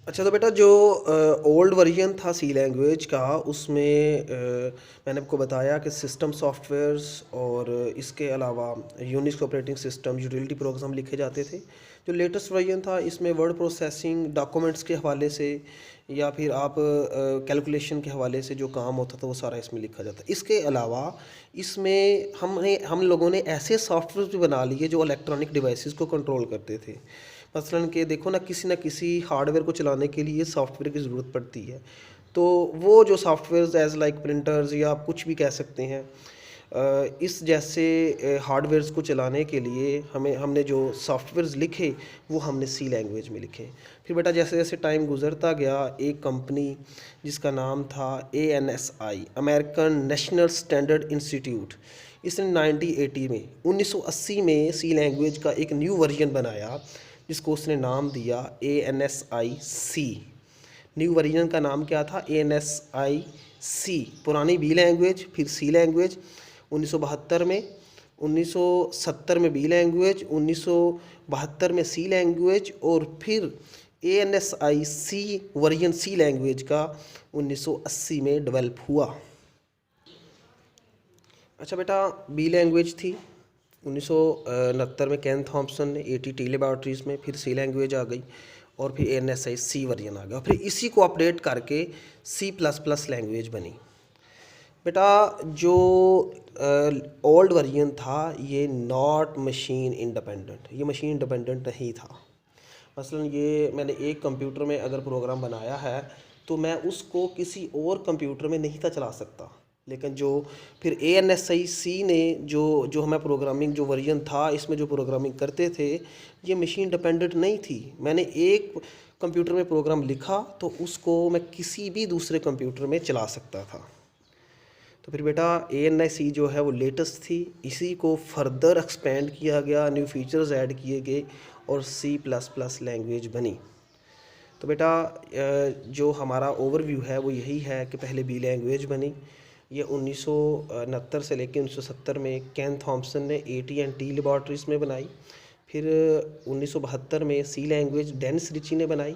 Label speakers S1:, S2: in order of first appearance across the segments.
S1: अच्छा, तो बेटा जो ओल्ड वर्जन था सी लैंग्वेज का उसमें मैंने आपको बताया कि सिस्टम सॉफ्टवेयर्स और इसके अलावा Unix operating system utility programme लिखे जाते थे। जो लेटेस्ट वर्जन था इसमें वर्ड प्रोसेसिंग डॉक्यूमेंट्स के हवाले से या फिर आप कैलकुलेशन के हवाले से जो काम होता था वो सारा इसमें लिखा जाता। इसके अलावा इसमें हम लोगों ने ऐसे सॉफ्टवेयर भी बना लिए जो इलेक्ट्रॉनिक डिवाइसेस को कंट्रोल करते थे। मसलन कि देखो ना किसी हार्डवेयर को चलाने के लिए सॉफ्टवेयर की ज़रूरत पड़ती है। तो वो जो सॉफ्टवेयर्स एज़ लाइक प्रिंटर्स या आप कुछ भी कह सकते हैं, इस जैसे हार्डवेयर्स को चलाने के लिए हमने जो सॉफ्टवेयर्स लिखे वो हमने सी लैंग्वेज में लिखे। फिर बेटा जैसे जैसे टाइम गुजरता गया एक कंपनी जिसका नाम था ANSI, American national standard institute, इसने 1980 में सी लैंग्वेज का एक न्यू वर्जन बनाया जिसको उसने नाम दिया ANSI-C। न्यू वर्जन का नाम क्या था? ANSI-C। पुरानी बी लैंग्वेज, फिर सी लैंग्वेज 1972 में, 1970 में बी लैंग्वेज, 1972 में सी लैंग्वेज और फिर ANSI-C वर्जन सी लैंग्वेज का 1980 में डेवलप हुआ। अच्छा बेटा, बी लैंग्वेज थी 1969 में केन थॉम्पसन ने AT लैबोरेटरीज़ में, फिर सी लैंग्वेज आ गई और फिर ANSI-C वर्जन आ गया, फिर इसी को अपडेट करके C++ लैंग्वेज बनी। बेटा जो ओल्ड वर्जन था ये नॉट मशीन इंडिपेंडेंट, ये मशीन इंडिपेंडेंट नहीं था। मसलन ये मैंने एक कंप्यूटर में अगर प्रोग्राम बनाया है तो मैं उसको किसी और कंप्यूटर में नहीं था चला सकता, लेकिन जो फिर ANSI-C ने जो हमें प्रोग्रामिंग जो वर्जन था इसमें जो प्रोग्रामिंग करते थे ये मशीन डिपेंडेंट नहीं थी। मैंने एक कंप्यूटर में प्रोग्राम लिखा तो उसको मैं किसी भी दूसरे कंप्यूटर में चला सकता था। तो फिर बेटा ANSI जो है वो लेटेस्ट थी, इसी को फर्दर एक्सपेंड किया गया, न्यू फीचर्स ऐड किए गए और C++ लैंग्वेज बनी। तो बेटा जो हमारा ओवरव्यू है वो यही है कि पहले बी लैंग्वेज बनी, ये 1969 से लेकर 1970 में केन थॉम्पसन ने AT&T लैबोरेटरीज़ में बनाई। फिर 1972 में सी लैंग्वेज डेनिस रिची ने बनाई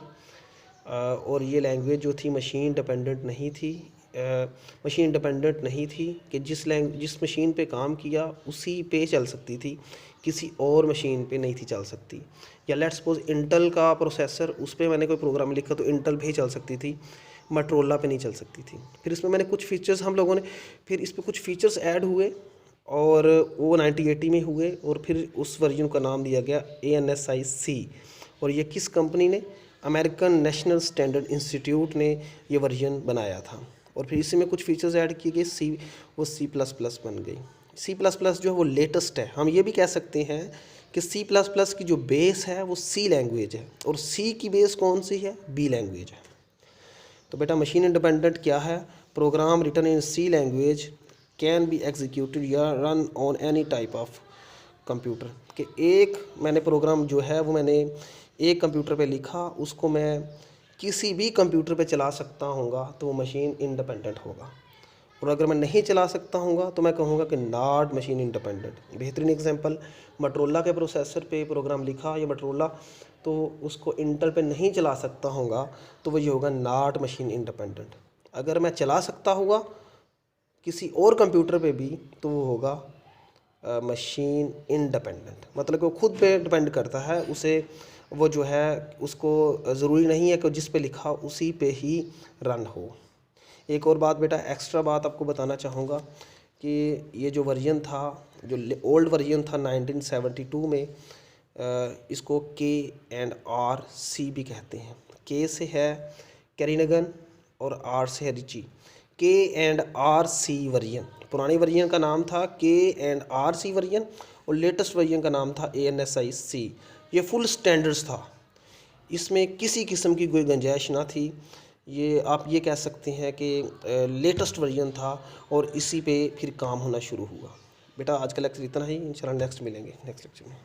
S1: और ये लैंग्वेज जो थी मशीन डिपेंडेंट नहीं थी। मशीन डिपेंडेंट नहीं थी कि जिस मशीन पे काम किया उसी पे चल सकती थी, किसी और मशीन पे नहीं थी चल सकती। या लेट्स सपोज इंटेल का प्रोसेसर, उस पर मैंने कोई प्रोग्राम लिखा तो इंटेल पे ही चल सकती थी, मोटोरोला पे नहीं चल सकती थी। फिर इसमें मैंने कुछ फीचर्स हम लोगों ने फिर इस पर कुछ फीचर्स ऐड हुए और वो 1980 में हुए और फिर उस वर्जन का नाम दिया गया ANSI-C। और ये किस कंपनी ने? अमेरिकन नेशनल स्टैंडर्ड इंस्टीट्यूट ने ये वर्जन बनाया था। और फिर इसी में कुछ फीचर्स ऐड किए गए, C++ बन गई। C++ जो है वो लेटेस्ट है। हम ये भी कह सकते हैं कि C++ की जो बेस है वो सी लैंग्वेज है और सी की बेस कौन सी है? बी लैंग्वेज है। तो बेटा मशीन इंडिपेंडेंट क्या है? Program written in C language can be executed या run on any type of computer. कि एक मैंने प्रोग्राम जो है वो मैंने एक कंप्यूटर पे लिखा, उसको मैं किसी भी कंप्यूटर पे चला सकता हूँगा तो वो मशीन इंडिपेंडेंट होगा। और अगर मैं नहीं चला सकता हूँगा तो मैं कहूँगा कि नॉट मशीन इंडिपेंडेंट। बेहतरीन एग्जांपल, मोटोरोला के प्रोसेसर पे प्रोग्राम लिखा या मोटोरोला तो उसको इंटेल पे नहीं चला सकता होगा तो वो ये होगा नॉट मशीन इंडिपेंडेंट। अगर मैं चला सकता होगा किसी और कंप्यूटर पे भी तो वो होगा मशीन इंडिपेंडेंट। मतलब कि वो खुद पे डिपेंड करता है, उसे वो जो है उसको ज़रूरी नहीं है कि जिस पे लिखा उसी पे ही रन हो। एक और बात बेटा, एक्स्ट्रा बात आपको बताना चाहूँगा कि ये जो वर्जन था, जो ओल्ड वर्जन था 1972 में, इसको KNRC भी कहते हैं। K से है कैरिनगन और R से है रिची। KNRC वर्जन, पुरानी वर्जन का नाम था KNRC वर्जन और लेटेस्ट वर्जन का नाम था ANSI-C। ये फुल स्टैंडर्ड्स था, इसमें किसी किस्म की कोई गुंजाइश ना थी। ये आप ये कह सकते हैं कि लेटेस्ट वर्जन था और इसी पे फिर काम होना शुरू हुआ। बेटा आज का लेक्चर इतना ही, इंशाल्लाह नेक्स्ट मिलेंगे नेक्स्ट लेक्चर में।